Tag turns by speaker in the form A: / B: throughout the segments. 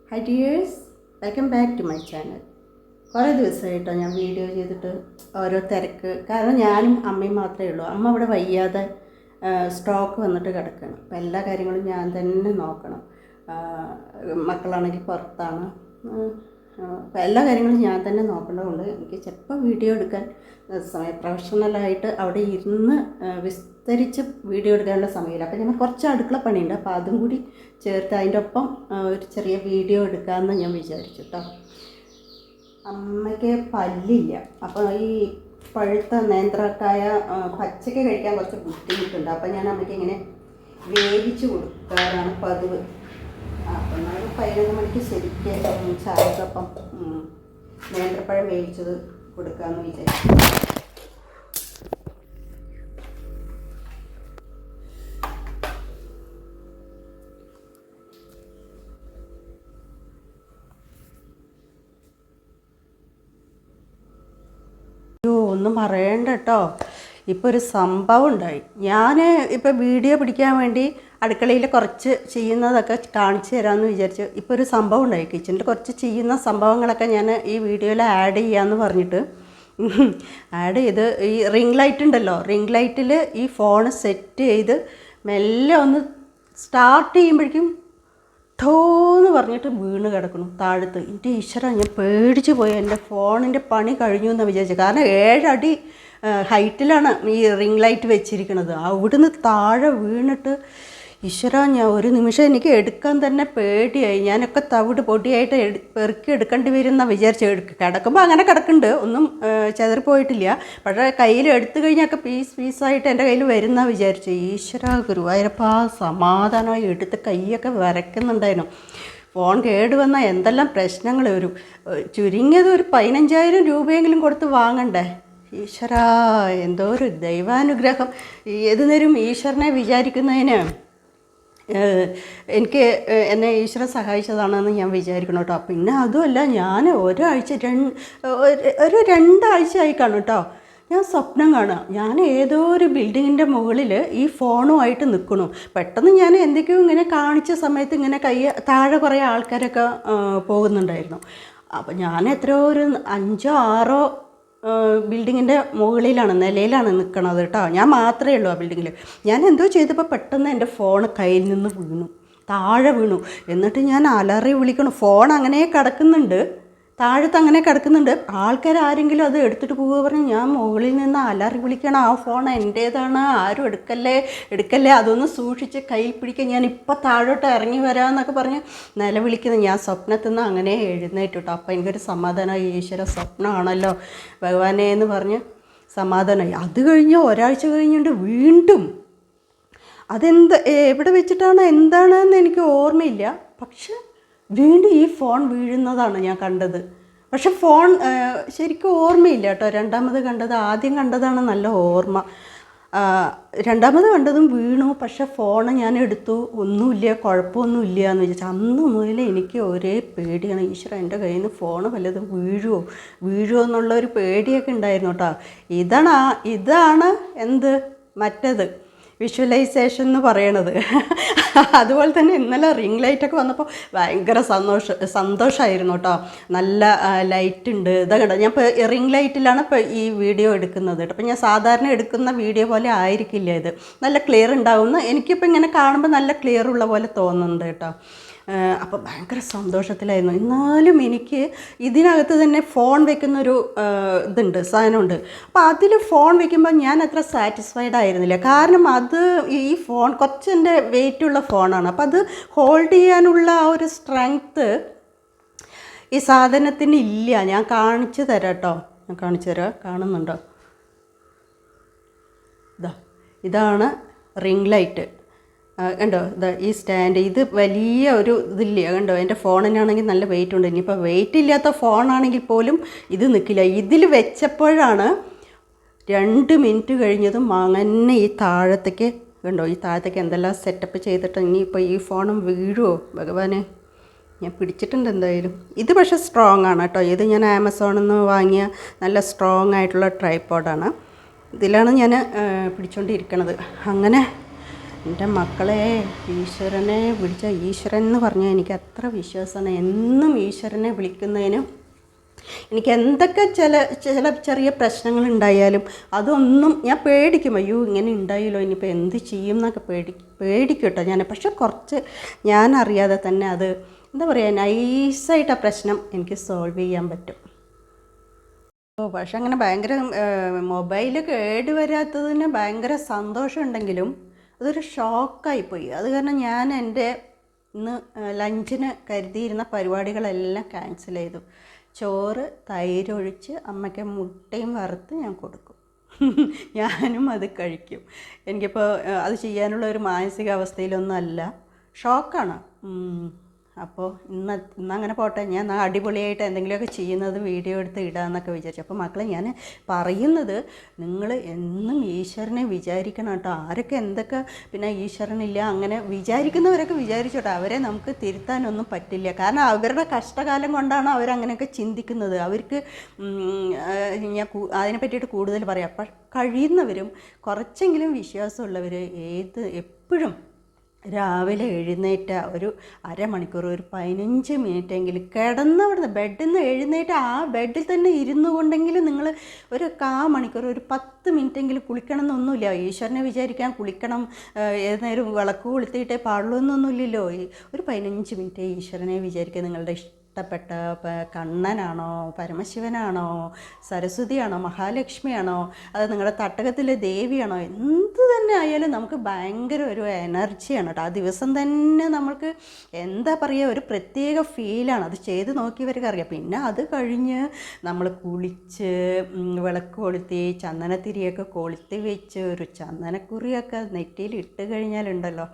A: High dears, welcome back to my channel. കുറേ ദിവസമായിട്ടോ ഞാൻ വീഡിയോ ചെയ്തിട്ട് ഓരോ തിരക്ക്. കാരണം ഞാനും അമ്മയും മാത്രമേ ഉള്ളൂ. അമ്മ ഇവിടെ വയ്യാതെ സ്ട്രോക്ക് വന്നിട്ട് കിടക്കണം. അപ്പോൾ എല്ലാ കാര്യങ്ങളും ഞാൻ തന്നെ നോക്കണം. മക്കളാണെങ്കിൽ പുറത്താണ്. അപ്പോൾ എല്ലാ കാര്യങ്ങളും ഞാൻ തന്നെ നോക്കേണ്ടതുകൊണ്ട് എനിക്ക് ചിലപ്പോൾ വീഡിയോ എടുക്കാൻ പ്രൊഫഷണലായിട്ട് അവിടെ ഇരുന്ന് വിസ്തരിച്ച് വീഡിയോ എടുക്കാനുള്ള സമയമില്ല. അപ്പോൾ ഞാൻ കുറച്ച് അടുക്കള പണിയുണ്ട്. അപ്പോൾ അതും കൂടി ചേർത്ത് അതിൻ്റെ ഒപ്പം ഒരു ചെറിയ വീഡിയോ എടുക്കാമെന്ന് ഞാൻ വിചാരിച്ചു കേട്ടോ. അമ്മയ്ക്ക് പല്ലില്ല. അപ്പോൾ ഈ പഴുത്ത നേന്ത്രക്കായ പച്ചയ്ക്ക് കഴിക്കാൻ കുറച്ച് ബുദ്ധിമുട്ടുണ്ട്. അപ്പോൾ ഞാൻ അമ്മയ്ക്ക് ഇങ്ങനെ വേവിച്ച് കൊടുക്കാറാണ് പതിവ്. അപ്പം 11 മണിക്ക് ശരിക്കും ചായക്കൊപ്പം നേന്ത്രപ്പഴം വേവിച്ചത് കൊടുക്കാമെന്ന് വിചാരിച്ചു. ഒന്നും പറയണ്ട കേട്ടോ. ഇപ്പോൾ ഒരു സംഭവം ഉണ്ടായി. ഞാൻ ഇപ്പോൾ വീഡിയോ പിടിക്കാൻ വേണ്ടി അടുക്കളയിൽ കുറച്ച് ചെയ്യുന്നതൊക്കെ കാണിച്ചു തരാമെന്ന് വിചാരിച്ചു. ഇപ്പോൾ ഒരു സംഭവം ഉണ്ടായി. കിച്ചണിൽ കുറച്ച് ചെയ്യുന്ന സംഭവങ്ങളൊക്കെ ഞാൻ ഈ വീഡിയോയിൽ ആഡ് ചെയ്യാമെന്ന് പറഞ്ഞിട്ട് ആഡ് ചെയ്ത് ഈ റിംഗ് ലൈറ്റ് ഉണ്ടല്ലോ, റിംഗ് ലൈറ്റിൽ ഈ ഫോൺ സെറ്റ് ചെയ്ത് മെല്ലെ ഒന്ന് സ്റ്റാർട്ട് ചെയ്യുമ്പോഴേക്കും ഠോന്ന് പറഞ്ഞിട്ട് വീണ് കിടക്കണം താഴത്ത്. എൻ്റെ ഈശ്വര, ഞാൻ പേടിച്ച് പോയി. എൻ്റെ ഫോണിൻ്റെ പണി കഴിഞ്ഞു എന്നാണ് വിചാരിച്ചത്. കാരണം 7 അടി ഹൈറ്റിലാണ് ഈ റിംഗ് ലൈറ്റ് വെച്ചിരിക്കുന്നത്. അവിടുന്ന് താഴെ വീണിട്ട് ഈശ്വര, ഞാൻ ഒരു നിമിഷം എനിക്ക് എടുക്കാൻ തന്നെ പേടിയായി. ഞാനൊക്കെ തവിട് പൊടിയായിട്ട് പെറുക്കി എടുക്കേണ്ടി വരുന്ന വിചാരിച്ച് കിടക്കുമ്പോൾ അങ്ങനെ കിടക്കുന്നുണ്ട്, ഒന്നും ചെതറിപ്പോയിട്ടില്ല. പക്ഷേ കയ്യിൽ എടുത്തു കഴിഞ്ഞാൽ പീസായിട്ട് എൻ്റെ കയ്യിൽ വരുന്ന വിചാരിച്ചു. ഈശ്വര ഗുരുവായൂരപ്പാ, സമാധാനമായി എടുത്ത് കൈയൊക്കെ വരയ്ക്കുന്നുണ്ടായിരുന്നു. ഫോൺ കേടുവന്നാൽ എന്തെല്ലാം പ്രശ്നങ്ങൾ വരും. ചുരുങ്ങിയത് ഒരു 15,000 രൂപയെങ്കിലും കൊടുത്ത് വാങ്ങണ്ടേ. ഈശ്വര, എന്തോ ഒരു ദൈവാനുഗ്രഹം. ഏതു നേരം ഈശ്വരനെ വിചാരിക്കുന്നതിന് എനിക്ക് എന്നെ ഈശ്വരൻ സഹായിച്ചതാണെന്ന് ഞാൻ വിചാരിക്കണം കേട്ടോ. പിന്നെ അതുമല്ല, ഞാൻ ഒരു 2 ആഴ്ചയായി കാണും കേട്ടോ, ഞാൻ സ്വപ്നം കാണുക. ഞാൻ ഏതോ ഒരു ബിൽഡിങ്ങിൻ്റെ മുകളിൽ ഈ ഫോണുമായിട്ട് നിൽക്കണു. പെട്ടെന്ന് ഞാൻ എന്തൊക്കെയോ ഇങ്ങനെ കാണിച്ച സമയത്ത് ഇങ്ങനെ താഴെ കുറേ ആൾക്കാരൊക്കെ പോകുന്നുണ്ടായിരുന്നു. അപ്പോൾ ഞാൻ എത്രയോ ഒരു 5ഓ 6ഓ ബിൽഡിങ്ങിൻ്റെ മുകളിലാണ്, നിലയിലാണ് നിൽക്കണത് കേട്ടോ. ഞാൻ മാത്രമേ ഉള്ളൂ ആ ബിൽഡിങ്ങിൽ. ഞാൻ എന്തോ ചെയ്തപ്പോൾ പെട്ടെന്ന് എൻ്റെ ഫോൺ കയ്യിൽ നിന്ന് വീണു, താഴെ വീണു. എന്നിട്ട് ഞാൻ അലറി വിളിക്കണം. ഫോൺ അങ്ങനെ കിടക്കുന്നുണ്ട്, താഴത്ത് അങ്ങനെ കിടക്കുന്നുണ്ട്. ആൾക്കാർ ആരെങ്കിലും അത് എടുത്തിട്ട് പോകുക പറഞ്ഞ് ഞാൻ മുകളിൽ നിന്ന് അലറി വിളിക്കണം, ആ ഫോൺ എൻ്റേതാണ്, ആരും എടുക്കല്ലേ, അതൊന്ന് സൂക്ഷിച്ച് കയ്യിൽ പിടിക്കുക, ഞാൻ ഇപ്പം താഴോട്ട് ഇറങ്ങി വരാമെന്നൊക്കെ പറഞ്ഞ് നിലവിളിക്കുന്നത്. ഞാൻ സ്വപ്നത്തിൽ നിന്ന് അങ്ങനെ എഴുന്നേറ്റു കേട്ടോ. അപ്പോൾ എനിക്കൊരു സമാധാനമായി. ഈശ്വര, സ്വപ്നമാണല്ലോ ഭഗവാനെ എന്ന് പറഞ്ഞ് സമാധാനമായി. അത് കഴിഞ്ഞ് ഒരാഴ്ച കഴിഞ്ഞിട്ട് വീണ്ടും എവിടെ വെച്ചിട്ടാണ് എന്താണെന്ന് എനിക്ക് ഓർമ്മയില്ല. പക്ഷെ വീണ്ടും ഈ ഫോൺ വീഴുന്നതാണ് ഞാൻ കണ്ടത്. പക്ഷെ ഫോൺ ശരിക്കും ഓർമ്മയില്ല കേട്ടോ. രണ്ടാമത് കണ്ടത്, ആദ്യം കണ്ടതാണ് നല്ല ഓർമ്മ. രണ്ടാമത് കണ്ടതും വീണു. പക്ഷെ ഫോൺ ഞാൻ എടുത്തു, ഒന്നുമില്ല, കുഴപ്പമൊന്നുമില്ല എന്ന് വിചാരിച്ചു. അന്ന് മുതൽ എനിക്ക് ഒരേ പേടിയാണ്. ഈശ്വര, എൻ്റെ കയ്യിൽ നിന്ന് ഫോൺ വല്ലതും വീഴുമോ എന്നുള്ളൊരു പേടിയൊക്കെ ഉണ്ടായിരുന്നു കേട്ടോ. ഇതാണ് മറ്റേത് വിഷ്വലൈസേഷൻ എന്ന് പറയണത്. അതുപോലെ തന്നെ ഇന്നലെ റിംഗ് ലൈറ്റൊക്കെ വന്നപ്പോൾ ഭയങ്കര സന്തോഷമായിരുന്നു കേട്ടോ. നല്ല ലൈറ്റ് ഉണ്ട്. ഇതൊക്കെ ഞാൻ ഇപ്പോൾ റിംഗ് ലൈറ്റിലാണ് ഇപ്പോൾ ഈ വീഡിയോ എടുക്കുന്നത് കേട്ടോ. അപ്പോൾ ഞാൻ സാധാരണ എടുക്കുന്ന വീഡിയോ പോലെ ആയിരിക്കില്ല ഇത്. നല്ല ക്ലിയർ ഉണ്ടാവുമെന്ന് എനിക്കിപ്പോൾ ഇങ്ങനെ കാണുമ്പോൾ നല്ല ക്ലിയർ ഉള്ള പോലെ തോന്നുന്നുണ്ട് കേട്ടോ. അപ്പോൾ ഭയങ്കര സന്തോഷത്തിലായിരുന്നു. എന്നാലും എനിക്ക് ഇതിനകത്ത് തന്നെ ഫോൺ വെക്കുന്നൊരു സാധനമുണ്ട്. അപ്പോൾ അതിൽ ഫോൺ വെക്കുമ്പോൾ ഞാൻ അത്ര സാറ്റിസ്ഫൈഡ് ആയിരുന്നില്ല. കാരണം ഈ ഫോൺ കുറച്ച് എൻ്റെ വെയിറ്റുള്ള ഫോണാണ്. അപ്പോൾ അത് ഹോൾഡ് ചെയ്യാനുള്ള ആ ഒരു സ്ട്രെങ്ത്ത് ഈ സാധനത്തിന് ഇല്ല. ഞാൻ കാണിച്ചു തരാം കേട്ടോ. ഞാൻ കാണിച്ചു തരാം, കാണുന്നുണ്ടോ? ഇതാണ് റിംഗ് ലൈറ്റ്. കണ്ടോ, ഈ സ്റ്റാൻഡ്, ഇത് വലിയ ഒരു ഇതില്ല. കണ്ടോ, എൻ്റെ ഫോണിനാണെങ്കിൽ നല്ല വെയിറ്റ് ഉണ്ട്. ഇനിയിപ്പോൾ വെയിറ്റ് ഇല്ലാത്ത ഫോണാണെങ്കിൽ പോലും ഇത് നിൽക്കില്ല. ഇതിൽ വെച്ചപ്പോഴാണ് 2 മിനിറ്റ് കഴിഞ്ഞതും അങ്ങനെ ഈ താഴത്തേക്ക്, കണ്ടോ, ഈ താഴത്തേക്ക് എന്തെല്ലാം സെറ്റപ്പ് ചെയ്തിട്ട് ഇനിയിപ്പോൾ ഈ ഫോണും വീഴുമോ ഭഗവാനെ. ഞാൻ പിടിച്ചിട്ടുണ്ട് എന്തായാലും. ഇത് പക്ഷേ സ്ട്രോങ് ആണ് കേട്ടോ. ഇത് ഞാൻ ആമസോണിൽ നിന്ന് വാങ്ങിയ നല്ല സ്ട്രോങ് ആയിട്ടുള്ള ട്രൈപോഡാണ്. ഇതിലാണ് ഞാൻ പിടിച്ചുകൊണ്ടിരിക്കണത്. അങ്ങനെ എൻ്റെ മക്കളെ, ഈശ്വരനെ വിളിച്ച ഈശ്വരൻ എന്ന് പറഞ്ഞാൽ എനിക്ക് അത്ര വിശ്വാസമാണ്. എന്നും ഈശ്വരനെ വിളിക്കുന്നതിന് എനിക്ക് എന്തൊക്കെ ചില ചെറിയ പ്രശ്നങ്ങളുണ്ടായാലും അതൊന്നും ഞാൻ പേടിക്കും. അയ്യോ ഇങ്ങനെ ഉണ്ടായല്ലോ, ഇനിയിപ്പോൾ എന്ത് ചെയ്യും എന്നൊക്കെ പേടിക്കും കേട്ടോ ഞാൻ. പക്ഷെ കുറച്ച് ഞാൻ അറിയാതെ തന്നെ അത് എന്താ പറയുക, നൈസായിട്ട് ആ പ്രശ്നം എനിക്ക് സോൾവ് ചെയ്യാൻ പറ്റും. പക്ഷെ അങ്ങനെ ഭയങ്കര മൊബൈൽ കേടുവരാത്തതിന് ഭയങ്കര സന്തോഷമുണ്ടെങ്കിലും അതൊരു ഷോക്കായിപ്പോയി. അത് കാരണം ഞാൻ എൻ്റെ ഇന്ന് ലഞ്ചിന് കരുതിയിരുന്ന പരിപാടികളെല്ലാം ക്യാൻസൽ ചെയ്തു. ചോറ് തൈരൊഴിച്ച് അമ്മയ്ക്ക് മുട്ടയും വറുത്ത് ഞാൻ കൊടുക്കും. ഞാനും അത് കഴിക്കും. എനിക്കിപ്പോൾ അത് ചെയ്യാനുള്ള ഒരു മാനസികാവസ്ഥയിലൊന്നും അല്ല, ഷോക്കാണ്. അപ്പോൾ ഇന്നങ്ങനെ പോട്ടെ, ഞാൻ അടിപൊളിയായിട്ട് എന്തെങ്കിലുമൊക്കെ ചെയ്യുന്നത് വീഡിയോ എടുത്ത് ഇടാമെന്നൊക്കെ വിചാരിച്ചു. അപ്പോൾ മക്കളെ, ഞാൻ പറയുന്നത് നിങ്ങൾ എന്നും ഈശ്വരനെ വിചാരിക്കണം കേട്ടോ. ആരൊക്കെ എന്തൊക്കെ പിന്നെ ഈശ്വരനില്ല അങ്ങനെ വിചാരിക്കുന്നവരൊക്കെ വിചാരിച്ചോട്ടെ, അവരെ നമുക്ക് തിരുത്താനൊന്നും പറ്റില്ല. കാരണം അവരുടെ കഷ്ടകാലം കൊണ്ടാണ് അവരങ്ങനെയൊക്കെ ചിന്തിക്കുന്നത്. അവർക്ക് ഞാൻ അതിനെ പറ്റിയിട്ട് കൂടുതൽ പറയാം. അപ്പം കഴിയുന്നവരും കുറച്ചെങ്കിലും വിശ്വാസമുള്ളവർ എപ്പോഴും രാവിലെ എഴുന്നേറ്റ ഒരു അരമണിക്കൂർ, ഒരു 15 മിനിറ്റെങ്കിലും കിടന്നവിടുന്ന് ബെഡിൽ നിന്ന് എഴുന്നേറ്റ് ആ ബെഡിൽ തന്നെ ഇരുന്നു കൊണ്ടെങ്കിലും നിങ്ങൾ ഒരു 1/4 മണിക്കൂർ, ഒരു 10 മിനിറ്റെങ്കിലും കുളിക്കണം എന്നൊന്നുമില്ല. ഈശ്വരനെ വിചാരിക്കാൻ കുളിക്കണം, ഏത് നേരം വിളക്ക് കൊളുത്തിയിട്ടേ പാടുള്ളൂ എന്നൊന്നുമില്ലല്ലോ. ഒരു 15 മിനിറ്റ് ഈശ്വരനെ വിചാരിക്കുക. നിങ്ങളുടെ ഇഷ്ടപ്പെട്ട കണ്ണനാണോ, പരമശിവനാണോ, സരസ്വതിയാണോ, മഹാലക്ഷ്മിയാണോ, അത് നിങ്ങളുടെ തട്ടകത്തിലെ ദേവിയാണോ, എന്ത് തന്നെ ആയാലും നമുക്ക് ഭയങ്കര ഒരു എനർജിയാണ് കേട്ടോ. ആ ദിവസം തന്നെ നമ്മൾക്ക് എന്താ പറയുക, ഒരു പ്രത്യേക ഫീലാണ്. അത് ചെയ്ത് നോക്കിയവർക്ക് അറിയാം. പിന്നെ അത് കഴിഞ്ഞ് നമ്മൾ കുളിച്ച് വിളക്ക് കൊളുത്തി ചന്ദനത്തിരിയൊക്കെ കൊളുത്തി വെച്ച് ഒരു ചന്ദനക്കുറിയൊക്കെ നെറ്റിയിൽ ഇട്ട് കഴിഞ്ഞാലുണ്ടല്ലോ,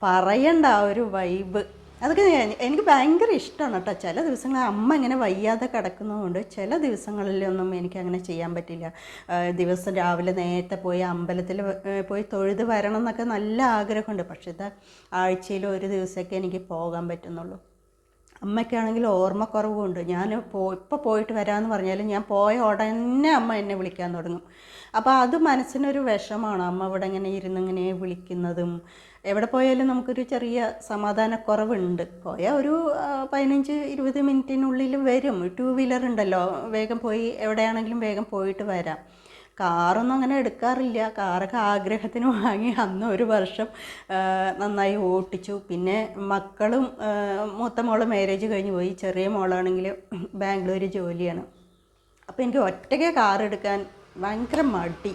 A: പറയണ്ട ആ ഒരു വൈബ്. അതൊക്കെ എനിക്ക് ഭയങ്കര ഇഷ്ടമാണ് കേട്ടോ. ചില ദിവസങ്ങൾ അമ്മ ഇങ്ങനെ വയ്യാതെ കിടക്കുന്നതുകൊണ്ട് ചില ദിവസങ്ങളിലൊന്നും എനിക്കങ്ങനെ ചെയ്യാൻ പറ്റില്ല. ദിവസം രാവിലെ നേരത്തെ പോയി അമ്പലത്തിൽ പോയി തൊഴുത് വരണം എന്നൊക്കെ നല്ല ആഗ്രഹമുണ്ട്. പക്ഷേ ഇത് ആഴ്ചയിൽ ഒരു ദിവസമൊക്കെ എനിക്ക് പോകാൻ പറ്റുന്നുള്ളൂ. അമ്മയ്ക്കാണെങ്കിൽ ഓർമ്മക്കുറവുമുണ്ട്. ഞാൻ ഇപ്പോൾ പോയിട്ട് വരാമെന്ന് പറഞ്ഞാലും ഞാൻ പോയ ഉടനെ അമ്മ എന്നെ വിളിക്കാൻ തുടങ്ങും. അപ്പോൾ അത് മനസ്സിനൊരു വിഷമാണ്. അമ്മ ഇവിടെ ഇങ്ങനെ ഇരുന്നിങ്ങനെ വിളിക്കുന്നതും. എവിടെ പോയാലും നമുക്കൊരു ചെറിയ സമാധാനക്കുറവുണ്ട്. പോയാൽ ഒരു 15-20 മിനിറ്റിനുള്ളിൽ വരും. 2 വീലർ ഉണ്ടല്ലോ, വേഗം പോയി എവിടെയാണെങ്കിലും വേഗം പോയിട്ട് വരാം. കാറൊന്നും അങ്ങനെ എടുക്കാറില്ല. കാറൊക്കെ ആഗ്രഹത്തിന് വാങ്ങി അന്ന് ഒരു വർഷം നന്നായി ഓട്ടിച്ചു. പിന്നെ മക്കളും, മൂത്ത മോള് മാരേജ് കഴിഞ്ഞ് പോയി, ചെറിയ മോളാണെങ്കിൽ ബാംഗ്ലൂർ ജോലിയാണ്. അപ്പോൾ എനിക്ക് ഒറ്റയ്ക്ക് കാർ എടുക്കാൻ ഭയങ്കര മടി.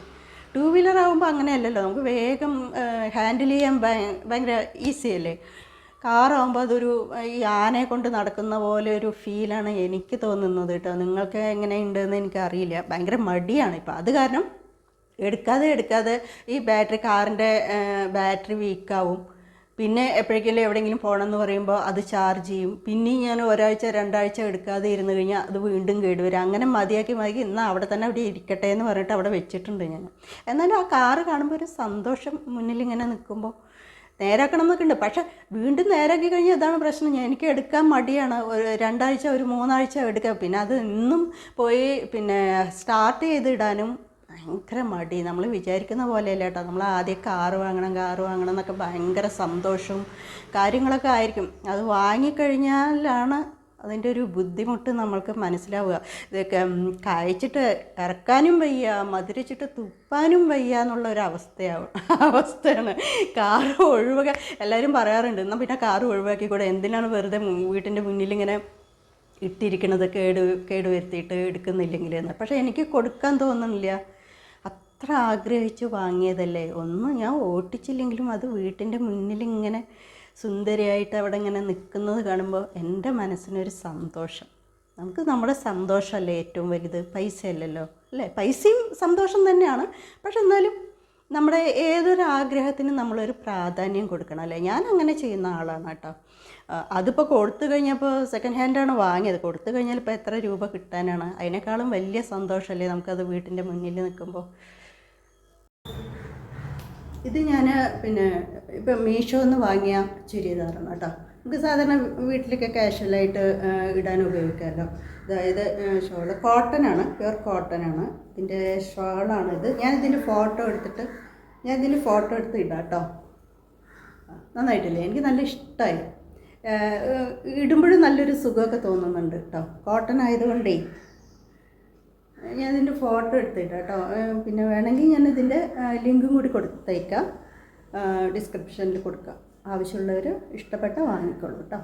A: 2 വീലർ ആകുമ്പോൾ അങ്ങനെയല്ലല്ലോ, നമുക്ക് വേഗം ഹാൻഡിൽ ചെയ്യാൻ ഭയങ്കര ഈസി അല്ലേ. കാറാകുമ്പോൾ അതൊരു ഈ ആനയെ കൊണ്ട് നടക്കുന്ന പോലെ ഒരു ഫീലാണ് എനിക്ക് തോന്നുന്നത് കേട്ടോ. നിങ്ങൾക്ക് എങ്ങനെയുണ്ടെന്ന് എനിക്കറിയില്ല. ഭയങ്കര മടിയാണ് ഇപ്പം. അത് കാരണം എടുക്കാതെ ഈ കാറിൻ്റെ ബാറ്ററി വീക്കാവും. പിന്നെ എപ്പോഴെങ്കിലും എവിടെയെങ്കിലും പോകണമെന്ന് പറയുമ്പോൾ അത് ചാർജ് ചെയ്യും. പിന്നെയും ഞാൻ 1-2 ആഴ്ച എടുക്കാതെ ഇരുന്ന് കഴിഞ്ഞാൽ അത് വീണ്ടും കേടുവരും. അങ്ങനെ മതിയാക്കി എന്നാൽ അവിടെ ഇരിക്കട്ടെ എന്ന് പറഞ്ഞിട്ട് അവിടെ വെച്ചിട്ടുണ്ട് ഞാൻ. എന്നാലും ആ കാറ് കാണുമ്പോൾ ഒരു സന്തോഷം മുന്നിലിങ്ങനെ നിൽക്കുമ്പോൾ. നേരാക്കണം എന്നൊക്കെ ഉണ്ട്. പക്ഷെ വീണ്ടും നേരാക്കി കഴിഞ്ഞാൽ ഇതാണ് പ്രശ്നം, എനിക്ക് എടുക്കാൻ മടിയാണ്. ഒരു 2 ആഴ്ച, ഒരു 3 ആഴ്ച എടുക്കാം. പിന്നെ അത് ഇന്നും പോയി പിന്നെ സ്റ്റാർട്ട് ചെയ്തിടാനും ഭയങ്കര മടി. നമ്മൾ വിചാരിക്കുന്ന പോലെയല്ല കേട്ടോ. നമ്മൾ ആദ്യം കാറ് വാങ്ങണം എന്നൊക്കെ ഭയങ്കര സന്തോഷവും കാര്യങ്ങളൊക്കെ ആയിരിക്കും. അത് വാങ്ങിക്കഴിഞ്ഞാലാണ് അതിൻ്റെ ഒരു ബുദ്ധിമുട്ട് നമ്മൾക്ക് മനസ്സിലാവുക. ഇതൊക്കെ കഴിച്ചിട്ട് ഇറക്കാനും വയ്യ, മധുരിച്ചിട്ട് തുപ്പാനും വയ്യ എന്നുള്ളൊരു അവസ്ഥയാണ്. കാറ് ഒഴിവാക്കാൻ എല്ലാവരും പറയാറുണ്ട്, എന്നാൽ പിന്നെ കാറ് ഒഴിവാക്കിക്കൂടെ, എന്തിനാണ് വെറുതെ വീട്ടിൻ്റെ മുന്നിലിങ്ങനെ ഇട്ടിരിക്കണത് കേടുവരുത്തിയിട്ട് എടുക്കുന്നില്ലെങ്കിൽ എന്ന്. പക്ഷേ എനിക്ക് കൊടുക്കാൻ തോന്നുന്നില്ല. അത്ര ആഗ്രഹിച്ച് വാങ്ങിയതല്ലേ. ഒന്നും ഞാൻ ഓട്ടിച്ചില്ലെങ്കിലും അത് വീട്ടിൻ്റെ മുന്നിലിങ്ങനെ സുന്ദരിയായിട്ട് അവിടെ ഇങ്ങനെ നിൽക്കുന്നത് കാണുമ്പോൾ എൻ്റെ മനസ്സിനൊരു സന്തോഷം. നമുക്ക് നമ്മുടെ സന്തോഷമല്ലേ ഏറ്റവും വലുത്, പൈസയല്ലല്ലോ അല്ലേ. പൈസയും സന്തോഷം തന്നെയാണ്. പക്ഷെ എന്നാലും നമ്മുടെ ഏതൊരു ആഗ്രഹത്തിനും നമ്മളൊരു പ്രാധാന്യം കൊടുക്കണം അല്ലേ. ഞാൻ അങ്ങനെ ചെയ്യുന്ന ആളാണ് കേട്ടോ. അതിപ്പോൾ കൊടുത്തു കഴിഞ്ഞപ്പോൾ സെക്കൻഡ് ഹാൻഡാണ് വാങ്ങിയത്. കൊടുത്തു കഴിഞ്ഞാൽ ഇപ്പോൾ എത്ര രൂപ കിട്ടാനാണ്. അതിനേക്കാളും വലിയ സന്തോഷമല്ലേ നമുക്കത് വീട്ടിൻ്റെ മുന്നിൽ നിൽക്കുമ്പോൾ. ഇത് ഞാൻ പിന്നെ ഇപ്പം മീഷോന്ന് വാങ്ങിയ ചുരിദാറാണ് കേട്ടോ. നമുക്ക് സാധാരണ വീട്ടിലൊക്കെ കാഷ്വലായിട്ട് ഇടാൻ ഉപയോഗിക്കാമല്ലോ. അതായത് ഷോള് കോട്ടനാണ്, പ്യുർ കോട്ടനാണ്. ഇതിൻ്റെ ഷോളാണ് ഇത്. ഞാനിതിൻ്റെ ഫോട്ടോ എടുത്ത് ഇടാം കേട്ടോ. നന്നായിട്ടില്ലേ? എനിക്ക് നല്ല ഇഷ്ടമായി. ഇടുമ്പോഴും നല്ലൊരു സുഖമൊക്കെ തോന്നുന്നുണ്ട് കേട്ടോ. കോട്ടൺ ആയതുകൊണ്ടേ. ഞാൻ ഇതിൻ്റെ ഫോട്ടോ എടുത്തിട്ട് കേട്ടോ. പിന്നെ വേണമെങ്കിൽ ഞാൻ ഇതിൻ്റെ ലിങ്കും കൂടി കൊടുത്തേക്കാം, ഡിസ്ക്രിപ്ഷനിൽ കൊടുക്കാം. ആവശ്യമുള്ളവർ ഇഷ്ടപ്പെട്ട വാങ്ങിക്കോളൂ കേട്ടോ.